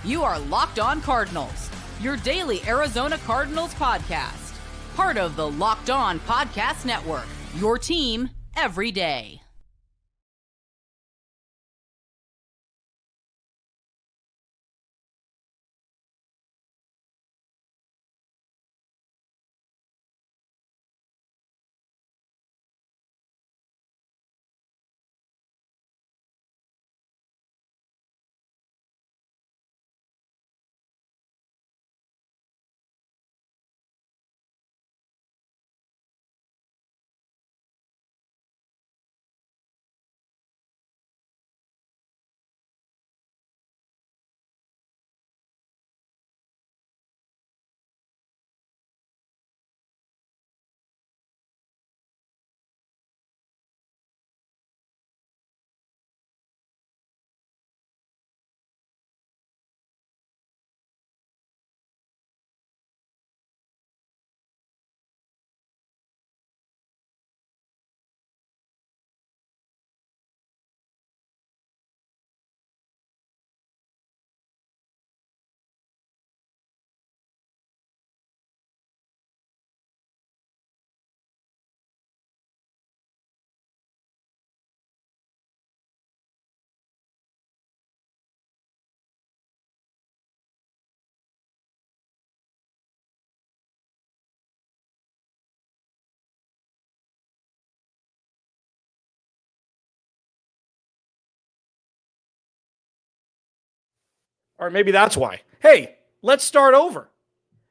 You are Locked On Cardinals, your daily Arizona Cardinals podcast. Part of the Locked On Podcast Network, your team every day. Or maybe that's why. Hey, let's start over.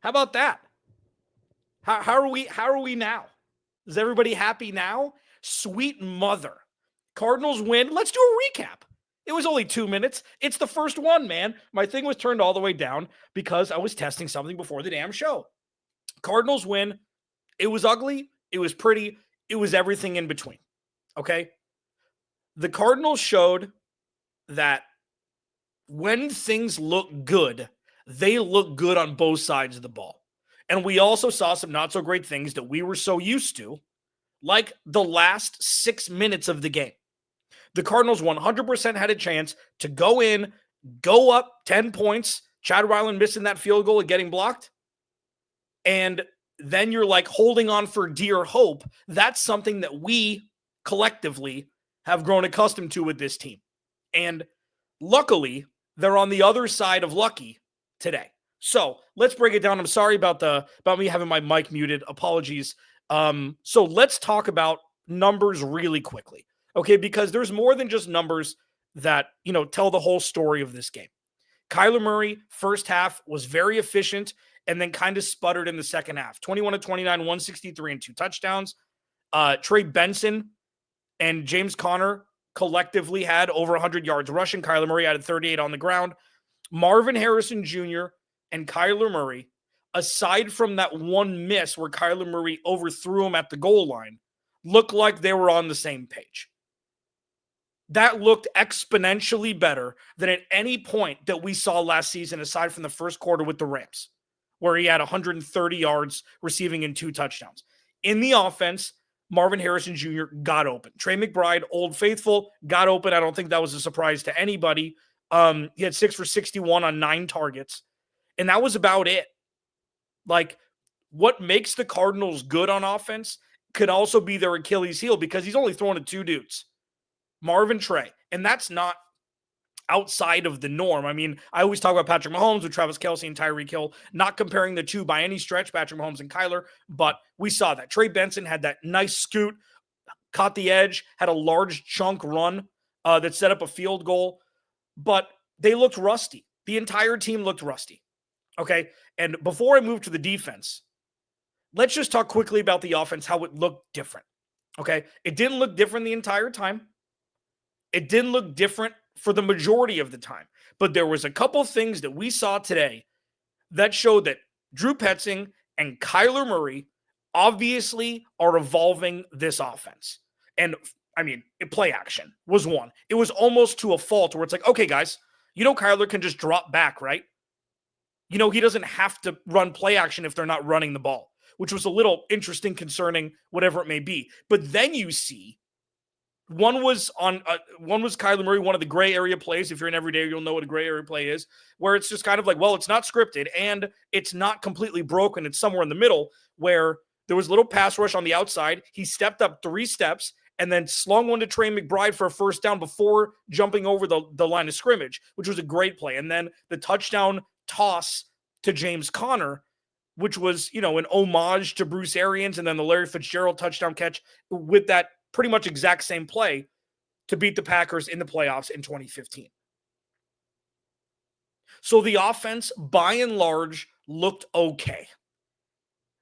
How about that? How are we now? Is everybody happy now? Sweet mother. Cardinals win. Let's do a recap. It was only 2 minutes. It's the first one, man. My thing was turned all the way down because I was testing something before the damn show. Cardinals win. It was ugly. It was pretty. It was everything in between. Okay? The Cardinals showed that when things look good, they look good on both sides of the ball. And we also saw some not so great things that we were so used to, like the last 6 minutes of the game. The Cardinals 100% had a chance to go in, go up 10 points, Chad Ryland missing that field goal and getting blocked. And then you're like holding on for dear hope. That's something that we collectively have grown accustomed to with this team. And luckily, they're on the other side of lucky today. So let's break it down. I'm sorry about me having my mic muted. Apologies. So let's talk about numbers really quickly. Okay, because there's more than just numbers that, tell the whole story of this game. Kyler Murray, first half, was very efficient and then kind of sputtered in the second half. 21-29, 163 and 2 touchdowns. Trey Benson and James Conner collectively had over 100 yards rushing. Kyler Murray added 38 on the ground. Marvin Harrison Jr. and Kyler Murray, aside from that one miss where Kyler Murray overthrew him at the goal line, looked like they were on the same page. That looked exponentially better than at any point that we saw last season, aside from the first quarter with the Rams, where he had 130 yards receiving and 2 touchdowns. In the offense, Marvin Harrison Jr. got open. Trey McBride, Old Faithful, got open. I don't think that was a surprise to anybody. He had 6 for 61 on 9 targets. And that was about it. Like, what makes the Cardinals good on offense could also be their Achilles heel because he's only throwing to 2 dudes, Marvin, Trey. And that's not outside of the norm. I mean, I always talk about Patrick Mahomes with Travis Kelce and Tyreek Hill, not comparing the two by any stretch, Patrick Mahomes and Kyler, but we saw that. Trey Benson had that nice scoot, caught the edge, had a large chunk run that set up a field goal, but they looked rusty. The entire team looked rusty. Okay, and before I move to the defense, let's just talk quickly about the offense, how it looked different. Okay, it didn't look different the entire time. It didn't look different for the majority of the time. But there was a couple things that we saw today that showed that Drew Petzing and Kyler Murray obviously are evolving this offense. And, I mean, play action was one. It was almost to a fault where it's like, okay, guys, Kyler can just drop back, right? He doesn't have to run play action if they're not running the ball, which was a little interesting, concerning, whatever it may be. But then you see One was Kyler Murray, one of the gray area plays. If you're an everyday, you'll know what a gray area play is, where it's just kind of like, well, it's not scripted and it's not completely broken. It's somewhere in the middle where there was a little pass rush on the outside. He stepped up 3 steps and then slung one to Trey McBride for a first down before jumping over the line of scrimmage, which was a great play. And then the touchdown toss to James Conner, which was, an homage to Bruce Arians, and then the Larry Fitzgerald touchdown catch with that pretty much exact same play to beat the Packers in the playoffs in 2015. So the offense, by and large, looked okay.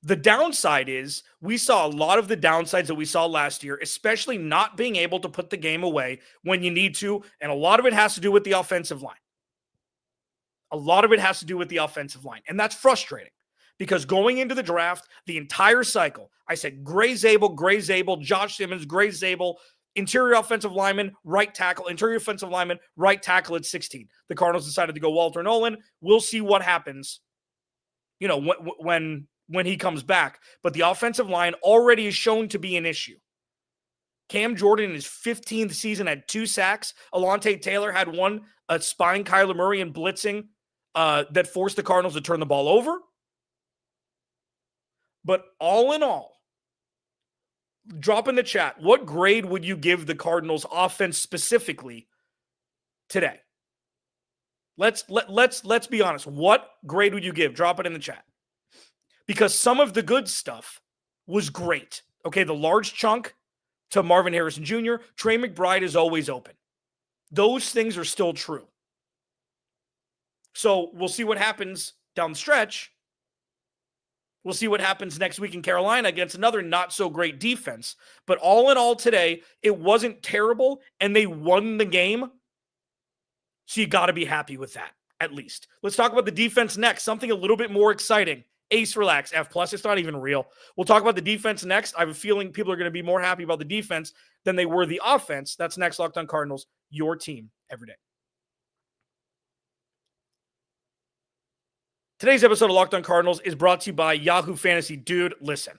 The downside is we saw a lot of the downsides that we saw last year, especially not being able to put the game away when you need to, and a lot of it has to do with the offensive line. And that's frustrating. Because going into the draft, the entire cycle, I said Gray Zabel, Josh Simmons, Gray Zabel, interior offensive lineman, right tackle, interior offensive lineman, right tackle at 16. The Cardinals decided to go Walter Nolan. We'll see what happens, when he comes back. But the offensive line already is shown to be an issue. Cam Jordan in his 15th season had 2 sacks. Alontae Taylor had one, spying Kyler Murray and blitzing that forced the Cardinals to turn the ball over. But all in all, drop in the chat, what grade would you give the Cardinals offense specifically today? Let's be honest. What grade would you give? Drop it in the chat. Because some of the good stuff was great. Okay, the large chunk to Marvin Harrison Jr., Trey McBride is always open. Those things are still true. So we'll see what happens down the stretch. We'll see what happens next week in Carolina against another not-so-great defense. But all in all today, it wasn't terrible, and they won the game. So you got to be happy with that, at least. Let's talk about the defense next, something a little bit more exciting. Ace, relax. F+, it's not even real. We'll talk about the defense next. I have a feeling people are going to be more happy about the defense than they were the offense. That's next, Locked On Cardinals, your team every day. Today's episode of Locked On Cardinals is brought to you by Yahoo Fantasy. Dude, listen.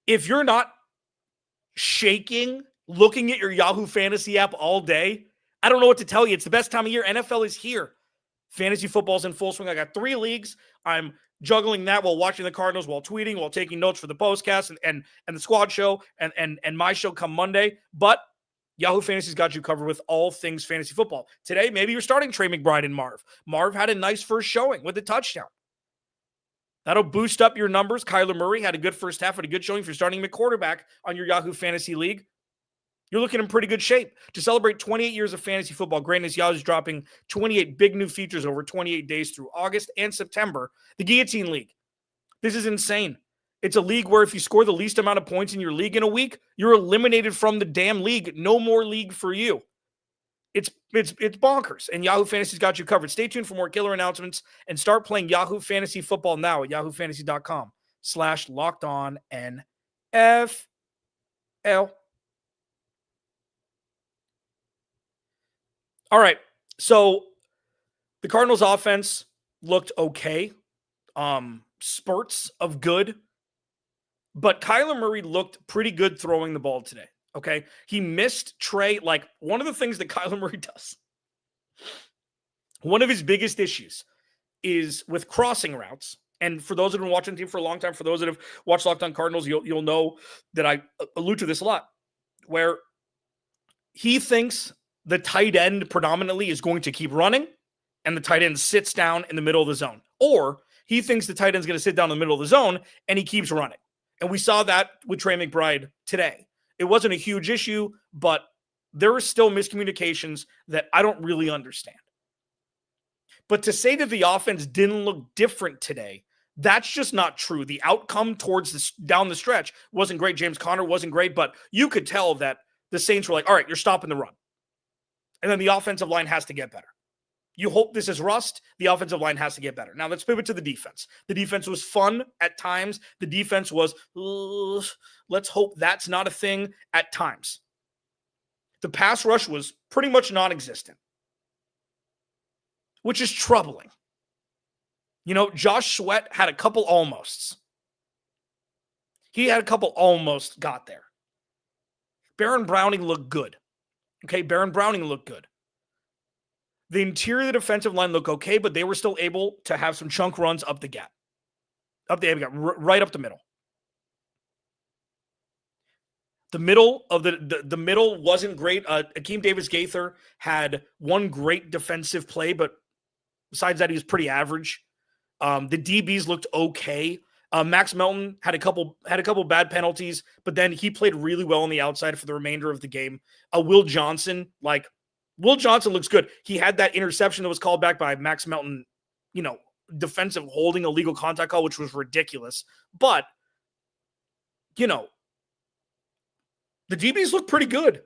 If you're not shaking, looking at your Yahoo Fantasy app all day, I don't know what to tell you. It's the best time of year. NFL is here. Fantasy football's in full swing. I got 3 leagues. I'm juggling that while watching the Cardinals, while tweeting, while taking notes for the postcast and the squad show and my show come Monday. But Yahoo Fantasy's got you covered with all things fantasy football. Today, maybe you're starting Trey McBride and Marv. Marv had a nice first showing with a touchdown. That'll boost up your numbers. Kyler Murray had a good first half, had a good showing. If you're starting him at quarterback on your Yahoo Fantasy League, you're looking in pretty good shape. To celebrate 28 years of fantasy football, greatness, Yahoo's dropping 28 big new features over 28 days through August and September. The Guillotine League. This is insane. It's a league where if you score the least amount of points in your league in a week, you're eliminated from the damn league. No more league for you. It's bonkers. And Yahoo Fantasy's got you covered. Stay tuned for more killer announcements and start playing Yahoo Fantasy Football now at yahoofantasy.com/LockedOnNFL. All right. So the Cardinals offense looked okay. Spurts of good. But Kyler Murray looked pretty good throwing the ball today, okay? He missed Trey. Like, one of the things that Kyler Murray does, one of his biggest issues is with crossing routes. And for those that have been watching the team for a long time, for those that have watched Locked On Cardinals, you'll know that I allude to this a lot, where he thinks the tight end predominantly is going to keep running, and the tight end sits down in the middle of the zone. Or he thinks the tight end is going to sit down in the middle of the zone, and he keeps running. And we saw that with Trey McBride today. It wasn't a huge issue, but there are still miscommunications that I don't really understand. But to say that the offense didn't look different today, that's just not true. The outcome towards this down the stretch wasn't great. James Conner wasn't great, but you could tell that the Saints were like, all right, you're stopping the run. And then the offensive line has to get better. You hope this is rust. The offensive line has to get better. Now let's pivot to the defense. The defense was fun at times. The defense was, let's hope that's not a thing at times. The pass rush was pretty much non-existent, which is troubling. Josh Sweat had a couple almosts. He had a couple almost got there. Baron Browning looked good. Okay, Baron Browning looked good. The interior of the defensive line looked okay, but they were still able to have some chunk runs up the gap. Right up the middle. The middle of the middle wasn't great. Akeem Davis-Gaither had one great defensive play, but besides that, he was pretty average. The DBs looked okay. Max Melton had a couple bad penalties, but then he played really well on the outside for the remainder of the game. Will Johnson looks good. He had that interception that was called back by Max Melton, defensive holding, illegal contact call, which was ridiculous. But, the DBs look pretty good.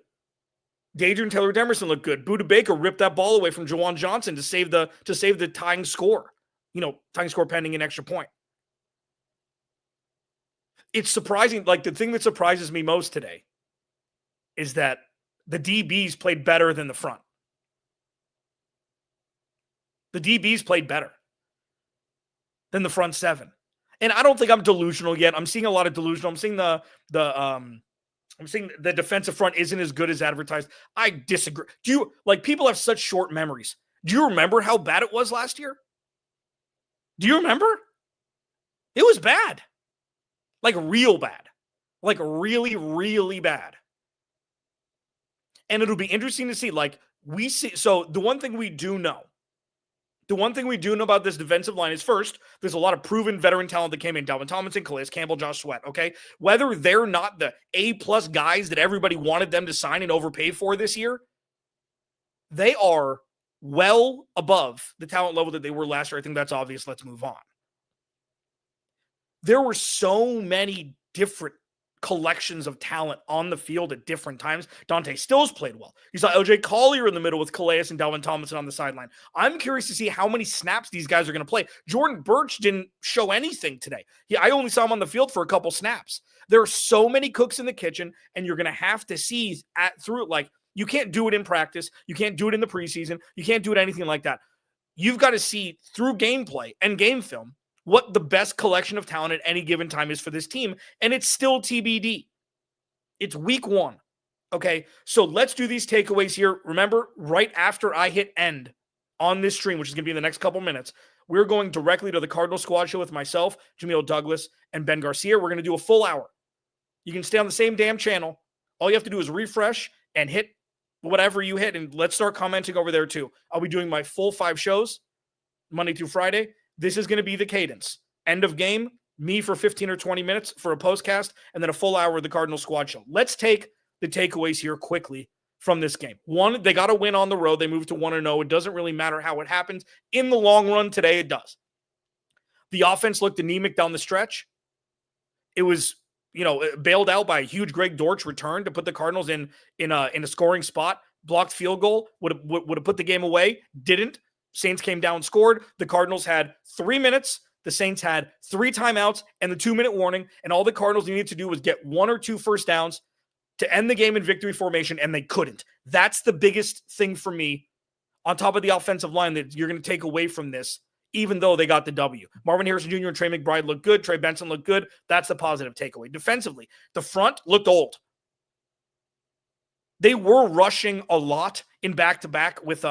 Dadrian Taylor Demerson looked good. Budda Baker ripped that ball away from Jawan Johnson to save the tying score. Tying score pending an extra point. It's surprising. Like, the thing that surprises me most today is that the DBs played better than the front. The DBs played better than the front seven. And I don't think I'm delusional yet. I'm seeing a lot of delusional. I'm seeing the defensive front isn't as good as advertised. I disagree. People have such short memories. Do you remember how bad it was last year? Do you remember? It was bad. Like, real bad. Like, really, really bad. And it'll be interesting to see. So the one thing we do know about this defensive line is, first, there's a lot of proven veteran talent that came in. Dalvin Tomlinson, Calais Campbell, Josh Sweat, okay? Whether they're not the A-plus guys that everybody wanted them to sign and overpay for this year, they are well above the talent level that they were last year. I think that's obvious. Let's move on. There were so many different collections of talent on the field at different times. Dante Stills played well. You saw LJ Collier in the middle with Calais and Dalvin Tomlinson on the sideline. I'm curious to see how many snaps these guys are going to play. Jordan Birch didn't show anything today. I only saw him on the field for a couple snaps. There are so many cooks in the kitchen, and you're going to have to see through it. Like, you can't do it in practice. You can't do it in the preseason. You can't do it anything like that. You've got to see through gameplay and game film what the best collection of talent at any given time is for this team, and it's still TBD. It's week 1, okay? So let's do these takeaways here. Remember, right after I hit end on this stream, which is going to be in the next couple minutes, we're going directly to the Cardinal Squad Show with myself, Jameel Douglas, and Ben Garcia. We're going to do a full hour. You can stay on the same damn channel. All you have to do is refresh and hit whatever you hit, and let's start commenting over there too. I'll be doing my full 5 shows, Monday through Friday. This is going to be the cadence. End of game, me for 15 or 20 minutes for a postcast, and then a full hour of the Cardinal Squad Show. Let's take the takeaways here quickly from this game. 1, they got to win on the road. They moved to 1-0. It doesn't really matter how it happens. In the long run today, it does. The offense looked anemic down the stretch. It was, bailed out by a huge Greg Dortch return to put the Cardinals in a scoring spot. Blocked field goal, would have put the game away. Didn't. Saints came down, scored. The Cardinals had 3 minutes. The Saints had 3 timeouts and the 2-minute warning. And all the Cardinals needed to do was get 1 or 2 first downs to end the game in victory formation, and they couldn't. That's the biggest thing for me, on top of the offensive line, that you're going to take away from this, even though they got the W. Marvin Harrison Jr. and Trey McBride looked good. Trey Benson looked good. That's the positive takeaway. Defensively, the front looked old. They were rushing a lot in back-to-back with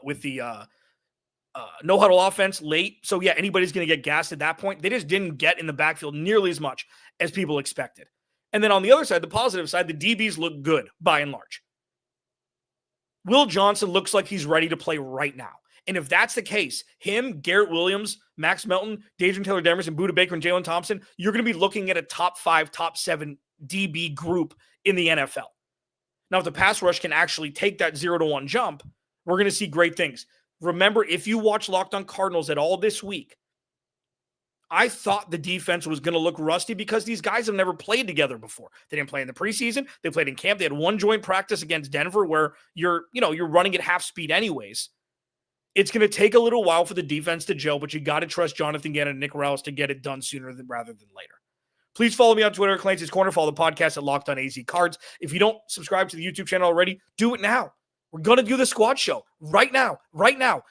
with the no-huddle offense late. So, yeah, anybody's going to get gassed at that point. They just didn't get in the backfield nearly as much as people expected. And then on the other side, the positive side, the DBs look good by and large. Will Johnson looks like he's ready to play right now. And if that's the case, him, Garrett Williams, Max Melton, Dadrian Taylor Demerson, Budda Baker, and Jalen Thompson, you're going to be looking at a top 5, top 7 DB group in the NFL. Now, if the pass rush can actually take that 0-1 jump, we're going to see great things. Remember, if you watch Locked On Cardinals at all this week, I thought the defense was going to look rusty because these guys have never played together before. They didn't play in the preseason. They played in camp. They had 1 joint practice against Denver where you're running at half speed anyways. It's going to take a little while for the defense to gel, but you got to trust Jonathan Gannon and Nick Morales to get it done sooner rather than later. Please follow me on Twitter, Clancy's Corner. Follow the podcast at Locked On AZ Cards. If you don't subscribe to the YouTube channel already, do it now. We're going to do the squad show right now.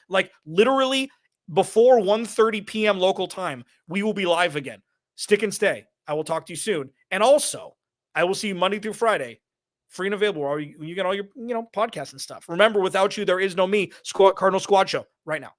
Like, literally before 1:30 p.m. local time, we will be live again. Stick and stay. I will talk to you soon. And also, I will see you Monday through Friday, free and available, or you get all your podcasts and stuff. Remember, without you, there is no me. Cardinal Squad Show right now.